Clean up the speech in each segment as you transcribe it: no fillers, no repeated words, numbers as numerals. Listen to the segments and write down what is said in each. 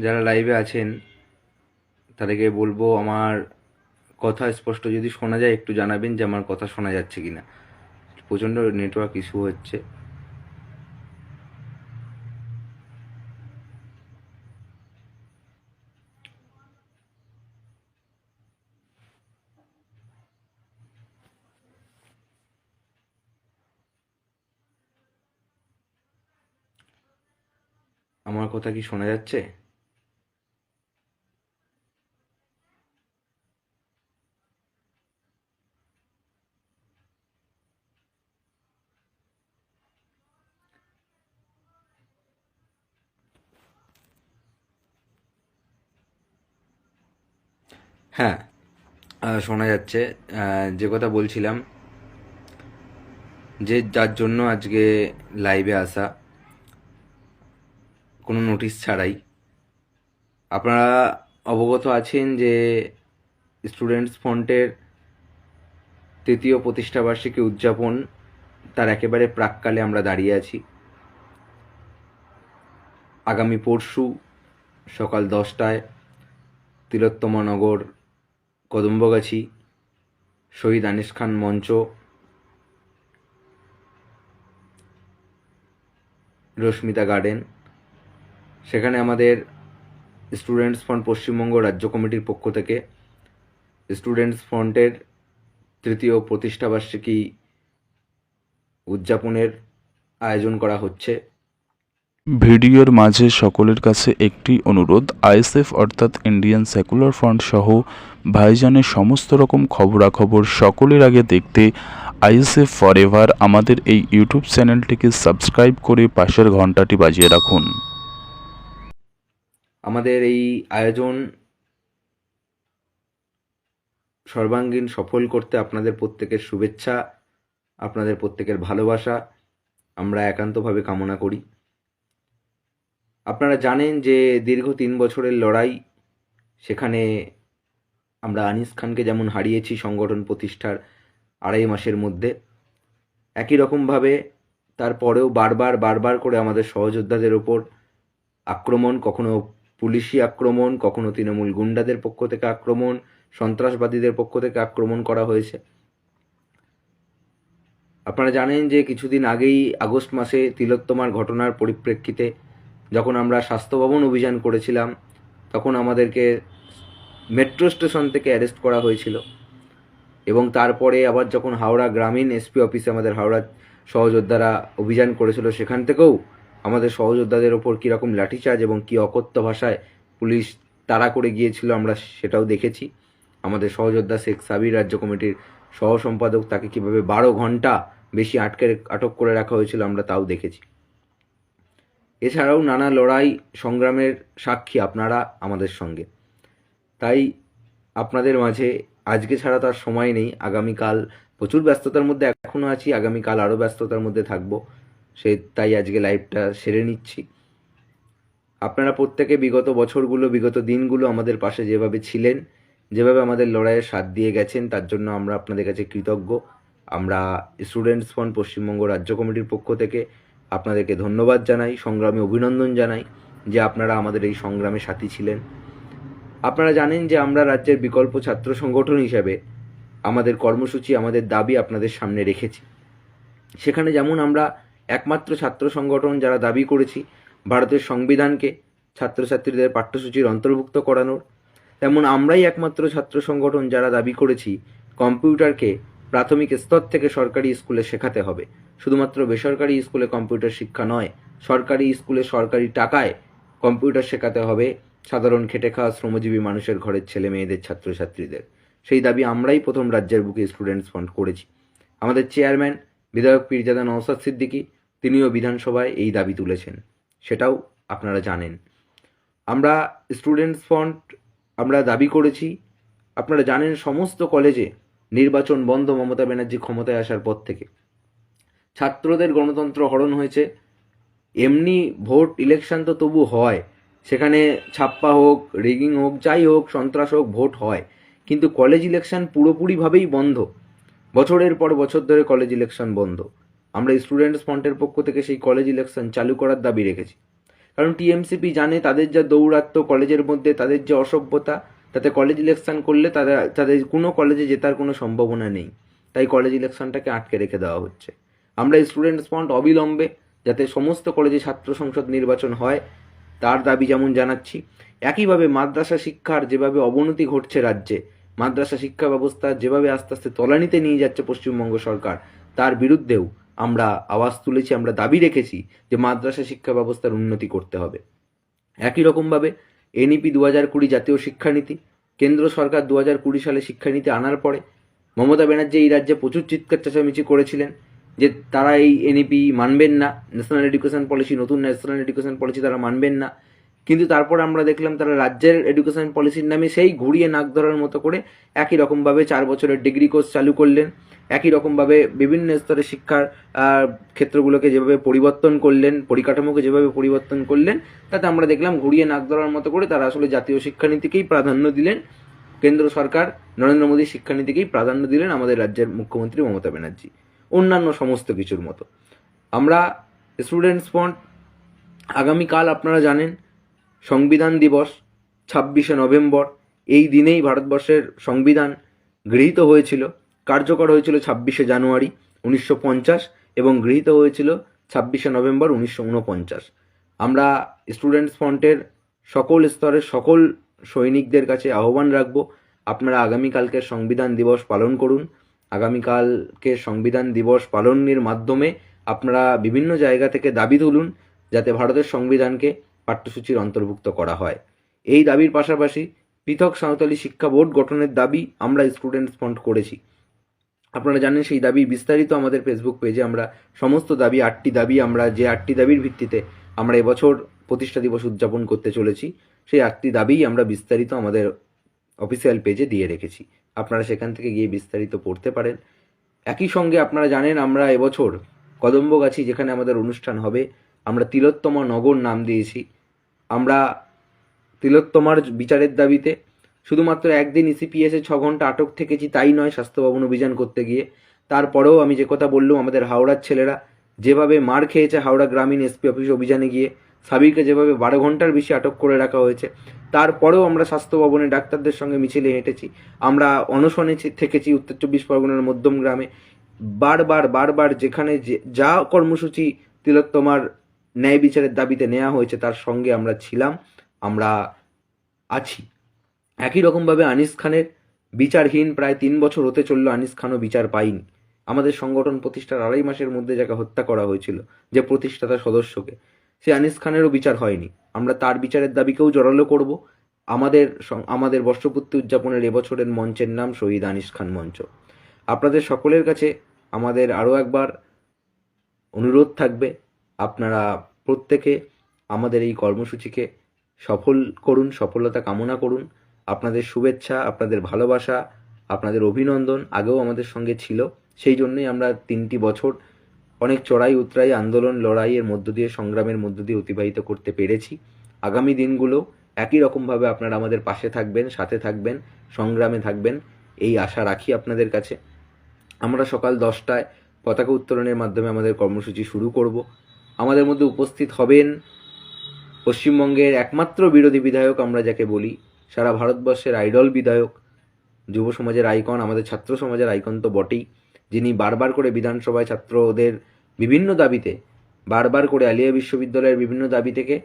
যারা লাইভে আছেন তাদেরকে বলবো, আমার কথা স্পষ্ট যদি শোনা যায় একটু জানাবেন যে আমার কথা শোনা যাচ্ছে কি না। প্রচণ্ড নেটওয়ার্ক ইস্যু হচ্ছে। আমার কথা কি শোনা যাচ্ছে? হ্যাঁ, শোনা যাচ্ছে। যে কথা বলছিলাম, যে যার জন্য আজকে লাইভে আসা, কোনো নোটিশ ছাড়াই। আপনারা অবগত আছেন যে স্টুডেন্টস ফ্রন্টের তৃতীয় প্রতিষ্ঠাবার্ষিকী উদযাপন, তার একেবারে প্রাক্কালে আমরা দাঁড়িয়ে আছি। আগামী পরশু সকাল 10টায় তিলোত্তমা নগর, কদম্বগাছি, শহীদ আনিস খান মঞ্চ, রশ্মিতা গার্ডেন, সেখানে আমাদের স্টুডেন্টস ফ্রন্ট পশ্চিমবঙ্গ রাজ্য কমিটির পক্ষ থেকে স্টুডেন্টস ফ্রন্টের তৃতীয় প্রতিষ্ঠাবার্ষিকী উদযাপনের আয়োজন করা হচ্ছে। ভিডিওর মাঝে সকলের কাছে একটি অনুরোধ, আইএসএফ অর্থাৎ ইন্ডিয়ান সেকুলার ফ্রন্ট সহ ভাইজানের সমস্ত রকম খবরাখবর সকলের আগে দেখতে আইএসএফ ফরএভার আমাদের এই ইউটিউব চ্যানেলটিকে সাবস্ক্রাইব করে পাশের ঘন্টাটি বাজিয়ে রাখুন। আমাদের এই আয়োজন সর্বাঙ্গীন সফল করতে আপনাদের প্রত্যেকের শুভেচ্ছা, আপনাদের প্রত্যেকের ভালোবাসা আমরা একান্তভাবে কামনা করি। আপনারা জানেন যে দীর্ঘ 3 বছরের লড়াই, সেখানে আমরা আনিস খানকে যেমন হারিয়েছি সংগঠন প্রতিষ্ঠার 2.5 মাসের মধ্যে, একই রকমভাবে তারপরেও বারবার করে আমাদের সহযোদ্ধাদের ওপর আক্রমণ, কখনো পুলিশি আক্রমণ, কখনো তৃণমূল গুন্ডাদের পক্ষ থেকে আক্রমণ, সন্ত্রাসবাদীদের পক্ষ থেকে আক্রমণ করা হয়েছে। আপনারা জানেন যে কিছুদিন আগেই আগস্ট মাসে তিলোত্তমার ঘটনার পরিপ্রেক্ষিতে যখন আমরা স্বাস্থ্য ভবন অভিযান করেছিলাম, তখন আমাদেরকে মেট্রো স্টেশন থেকে অ্যারেস্ট করা হয়েছিল। এবং তারপরে আবার যখন হাওড়া গ্রামীণ এসপি অফিসে আমাদের হাওড়ার সহযোদ্ধারা অভিযান করেছিল, সেখান থেকেও আমাদের সহযোদ্ধাদের ওপর কীরকম লাঠিচার্জ এবং কী অকথ্য ভাষায় পুলিশ তাড়া করে গিয়েছিল আমরা সেটাও দেখেছি। আমাদের সহযোদ্ধা শেখ সাবির, রাজ্য কমিটির সহ সম্পাদক, তাকে কীভাবে 12 ঘন্টা বেশি আটক করে রাখা হয়েছিল আমরা তাও দেখেছি। এছাড়াও নানা লড়াই সংগ্রামের সাক্ষী আপনারা আমাদের সঙ্গে। তাই আপনাদের মাঝে আজকে ছাড়া তার সময় নেই। আগামীকাল প্রচুর ব্যস্ততার মধ্যে এখনও আছি, আগামীকাল আরও ব্যস্ততার মধ্যে থাকবো, তাই আজকে লাইভটা সেরে নিচ্ছি। আপনারা প্রত্যেকে বিগত বছরগুলো, বিগত দিনগুলো আমাদের পাশে যেভাবে ছিলেন, যেভাবে আমাদের লড়াইয়ে সাথ দিয়ে গেছেন, তার জন্য আমরা আপনাদের কাছে কৃতজ্ঞ। আমরা স্টুডেন্টস ফ্রন্ট পশ্চিমবঙ্গ রাজ্য কমিটির পক্ষ থেকে আপনাদেরকে ধন্যবাদ জানাই, সংগ্রামে অভিনন্দন জানাই যে আপনারা আমাদের এই সংগ্রামে সাথী ছিলেন। আপনারা জানেন যে আমরা রাজ্যের বিকল্প ছাত্র সংগঠন হিসেবে আমাদের কর্মসূচি, আমাদের দাবি আপনাদের সামনে রেখেছি। সেখানে যেমন আমরা একমাত্র ছাত্র সংগঠন যারা দাবি করেছি ভারতের সংবিধানকে ছাত্রছাত্রীদের পাঠ্যসূচির অন্তর্ভুক্ত করানোর, তেমন আমরাই একমাত্র ছাত্র সংগঠন যারা দাবি করেছি কম্পিউটারকে প্রাথমিক স্তর থেকে সরকারি স্কুলে শেখাতে হবে। শুধুমাত্র বেসরকারি স্কুলে কম্পিউটার শিক্ষা নয়, সরকারি স্কুলে সরকারি টাকায় কম্পিউটার শেখাতে হবে সাধারণ খেটে খাওয়া শ্রমজীবী মানুষের ঘরের ছেলে মেয়েদের, ছাত্রছাত্রীদের। সেই দাবি আমরাই প্রথম রাজ্যের বুকে স্টুডেন্টস ফ্রন্ট করেছি। আমাদের চেয়ারম্যান বিধায়ক পীরজাদা নওশাদ সিদ্দিকী, তিনিও বিধানসভায় এই দাবি তুলেছেন, সেটাও আপনারা জানেন। আমরা স্টুডেন্টস ফ্রন্ট আমরা দাবি করেছি, আপনারা জানেন সমস্ত কলেজে নির্বাচন বন্ধ মমতা ব্যানার্জি ক্ষমতায় আসার পর থেকে। ছাত্রদের গণতন্ত্র হরণ হয়েছে। এমনি ভোট ইলেকশন তো তবু হয়, সেখানে ছাপ্পা হোক, রিগিং হোক, যাই হোক, সন্ত্রাস হোক, ভোট হয়, কিন্তু কলেজ ইলেকশন পুরোপুরিভাবেই বন্ধ। বছরের পর বছর ধরে কলেজ ইলেকশন বন্ধ। আমরা স্টুডেন্টস ফ্রন্টের পক্ষ থেকে সেই কলেজ ইলেকশন চালু করার দাবি রেখেছি। কারণ টিএমসিপি জানে তাদের যা দৌরাত্ম্য কলেজের মধ্যে, তাদের যে অসভ্যতা, তাতে কলেজ ইলেকশন করলে তাদের কোনো কলেজে জেতার কোনো সম্ভাবনা নেই। তাই কলেজ ইলেকশনটাকে আটকে রেখে দেওয়া হচ্ছে। আমরা স্টুডেন্টস ফ্রন্ট অবিলম্বে যাতে সমস্ত কলেজে ছাত্র সংসদ নির্বাচন হয় তার দাবি যেমন জানাচ্ছি, একইভাবে মাদ্রাসা শিক্ষার যেভাবে অবনতি ঘটছে রাজ্যে, মাদ্রাসা শিক্ষা ব্যবস্থা যেভাবে আস্তে আস্তে তলানিতে নিয়ে যাচ্ছে পশ্চিমবঙ্গ সরকার, তার বিরুদ্ধেও আমরা আওয়াজ তুলেছি, আমরা দাবি রেখেছি যে মাদ্রাসা শিক্ষা ব্যবস্থার উন্নতি করতে হবে। একই রকমভাবে এনইপি 2020 জাতীয় শিক্ষানীতি, কেন্দ্র সরকার 2020 সালে শিক্ষানীতি আনার পরে মমতা ব্যানার্জি এই রাজ্যে প্রচুর চিৎকার চেঁচামেচি করেছিলেন যে তারা এই এনইপি মানবেন না, ন্যাশনাল এডুকেশন পলিসি, নতুন ন্যাশনাল এডুকেশন পলিসি তারা মানবেন না। কিন্তু তারপর আমরা দেখলাম তারা রাজ্যের এডুকেশন পলিসির নামে সেই ঘুরিয়ে নাক ধরার মতো করে একই রকমভাবে 4 বছরের ডিগ্রি কোর্স চালু করলেন, একই রকমভাবে বিভিন্ন স্তরে শিক্ষার ক্ষেত্রগুলোকে যেভাবে পরিবর্তন করলেন, পরিকাঠামোকে যেভাবে পরিবর্তন করলেন, তাতে আমরা দেখলাম ঘুরিয়ে নাক ধরার মতো করে তারা আসলে জাতীয় শিক্ষানীতিকেই প্রাধান্য দিলেন। কেন্দ্র সরকার নরেন্দ্র মোদীর শিক্ষানীতিকেই প্রাধান্য দিলেন আমাদের রাজ্যের মুখ্যমন্ত্রী মমতা ব্যানার্জি, অন্যান্য সমস্ত কিছুর মতো। আমরা স্টুডেন্টস ফ্রন্ট আগামীকাল আপনারা জানেন সংবিধান দিবস 26শে নভেম্বর, এই দিনেই ভারতবর্ষের সংবিধান গৃহীত হয়েছিল, কার্যকর হয়েছিল 26শে জানুয়ারি 1950 এবং গৃহীত হয়েছিল 26শে নভেম্বর 1949। আমরা স্টুডেন্টস ফ্রন্টের সকল স্তরের সকল সৈনিকদের কাছে আহ্বান রাখব, আপনারা আগামীকালকে সংবিধান দিবস পালন করুন। আগামীকালকে সংবিধান দিবস পালনের মাধ্যমে আপনারা বিভিন্ন জায়গা থেকে দাবি তুলুন যাতে ভারতের সংবিধানকে পাঠ্যসূচির অন্তর্ভুক্ত করা হয়। এই দাবির পাশাপাশি পৃথক সাঁওতালি শিক্ষা বোর্ড গঠনের দাবি আমরা স্টুডেন্টস ফ্রন্ট করেছি। আপনারা জানেন সেই দাবি বিস্তারিত আমাদের ফেসবুক পেজে আমরা সমস্ত দাবি, 8টি দাবি, আমরা যে 8টি দাবির ভিত্তিতে আমরা এবছর প্রতিষ্ঠা দিবস উদযাপন করতে চলেছি, সেই 8টি দাবিই আমরা বিস্তারিত আমাদের অফিসিয়াল পেজে দিয়ে রেখেছি, আপনারা সেখান থেকে গিয়ে বিস্তারিত পড়তে পারেন। একই সঙ্গে আপনারা জানেন আমরা এবছর কদম্বগাছি যেখানে আমাদের অনুষ্ঠান হবে, আমরা তিলোত্তমা নগর নাম দিয়েছি। আমরা তিলোত্তমার বিচারের দাবিতে শুধুমাত্র একদিন ইসিপিএসে 6 ঘন্টা আটক থেকেছি তাই নয়, স্বাস্থ্য ভবন অভিযান করতে গিয়ে। তারপরেও আমি যে কথা বললাম, আমাদের হাওড়ার ছেলেরা যেভাবে মার খেয়েছে হাওড়া গ্রামীণ এসপি অফিস অভিযানে গিয়ে, সাবিরকে যেভাবে 12 ঘন্টার বেশি আটক করে রাখা হয়েছে, তারপরেও আমরা স্বাস্থ্য ভবনে ডাক্তারদের সঙ্গে মিছিলে হেঁটেছি, আমরা অনশনে থেকেছি উত্তর 24 পরগনার মধ্যম গ্রামে। বারবার যেখানে যা কর্মসূচি তিলোত্তমার ন্যায় বিচারের দাবিতে নেওয়া হয়েছে তার সঙ্গে আমরা ছিলাম, আমরা আছি। একই রকমভাবে আনিস খানের বিচারহীন প্রায় 3 বছর হতে চলল, আনিস খানও বিচার পায়নি। আমাদের সংগঠন প্রতিষ্ঠার 2.5 মাসের মধ্যে যাকে হত্যা করা হয়েছিল, যে প্রতিষ্ঠাতা সদস্যকে, সে আনিস খানেরও বিচার হয়নি। আমরা তার বিচারের দাবিকেও জোরালো করব। আমাদের বর্ষপূর্তি উদযাপনের এবছরের মঞ্চের নাম শহীদ আনিস খান মঞ্চ। আপনাদের সকলের কাছে আমাদের আরও একবার অনুরোধ থাকবে, আপনারা প্রত্যেকে আমাদের এই কর্মসূচিকে সফল করুন, সফলতা কামনা করুন। আপনাদের শুভেচ্ছা, আপনাদের ভালোবাসা, আপনাদের অভিনন্দন আগেও আমাদের সঙ্গে ছিল, সেই জন্যই আমরা 3টি বছর অনেক চড়াই উতরাই, আন্দোলন, লড়াইয়ের মধ্য দিয়ে, সংগ্রামের মধ্য দিয়ে অতিবাহিত করতে পেরেছি। আগামী দিনগুলো একই রকমভাবে আপনারা আমাদের পাশে থাকবেন, সাথে থাকবেন, সংগ্রামে থাকবেন, এই আশা রাখি আপনাদের কাছে। আমরা সকাল 10টায় পতাকা উত্তোলনের মাধ্যমে আমাদের কর্মসূচি শুরু করব। আমাদের মধ্যে উপস্থিত হবেন পশ্চিমবঙ্গের একমাত্র বিরোধী বিধায়ক আমরা যাকে বলি, সারা ভারতবর্ষের আইডল বিধায়ক, যুব সমাজের আইকন, আমাদের ছাত্র সমাজের আইকন তো বটেই, যিনি বারবার করে বিধানসভায় ছাত্রদের বিভিন্ন দাবিতে, বারবার করে আলিয়া বিশ্ববিদ্যালয়ের বিভিন্ন দাবি থেকে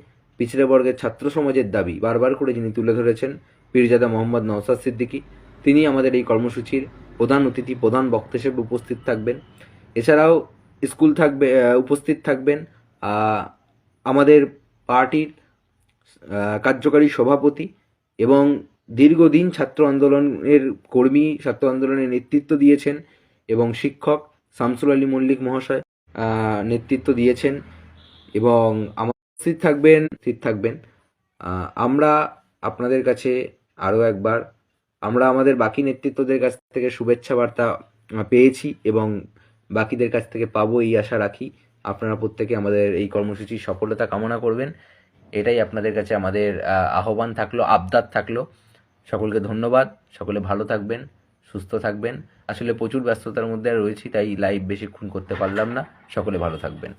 পিছড়ে বর্গের ছাত্র সমাজের দাবি বারবার করে যিনি তুলে ধরেছেন, পীরজাদা মোহাম্মদ নওশাদ সিদ্দিকী, তিনি আমাদের এই কর্মসূচির প্রধান অতিথি, প্রধান বক্তা হিসেবে উপস্থিত থাকবেন। এছাড়াও স্কুল থাকবে, উপস্থিত থাকবেন আমাদের পার্টির কার্যকারী সভাপতি এবং দীর্ঘদিন ছাত্র আন্দোলনের কর্মী, ছাত্র আন্দোলনের নেতৃত্ব দিয়েছেন এবং শিক্ষক শামসুল আলী মল্লিক মহাশয় নেতৃত্ব দিয়েছেন এবং উপস্থিত থাকবেন। আমরা আপনাদের কাছে আরও একবার, আমরা আমাদের বাকি নেতৃত্বদের কাছ থেকে শুভেচ্ছা বার্তা পেয়েছি এবং বাকিদের কাছ থেকে পাবো এই আশা রাখি। আপনারা প্রত্যেকে আমাদের এই কর্মসূচির সফলতা কামনা করবেন, এটাই আপনাদের কাছে আমাদের আহ্বান থাকলো, আবদার থাকলো। সকলকে ধন্যবাদ, সকলে ভালো থাকবেন, সুস্থ থাকবেন। আসলে প্রচুর ব্যস্ততার মধ্যে রয়েছি, তাই লাইভ বেশিক্ষণ করতে পারলাম না। সকলে ভালো থাকবেন।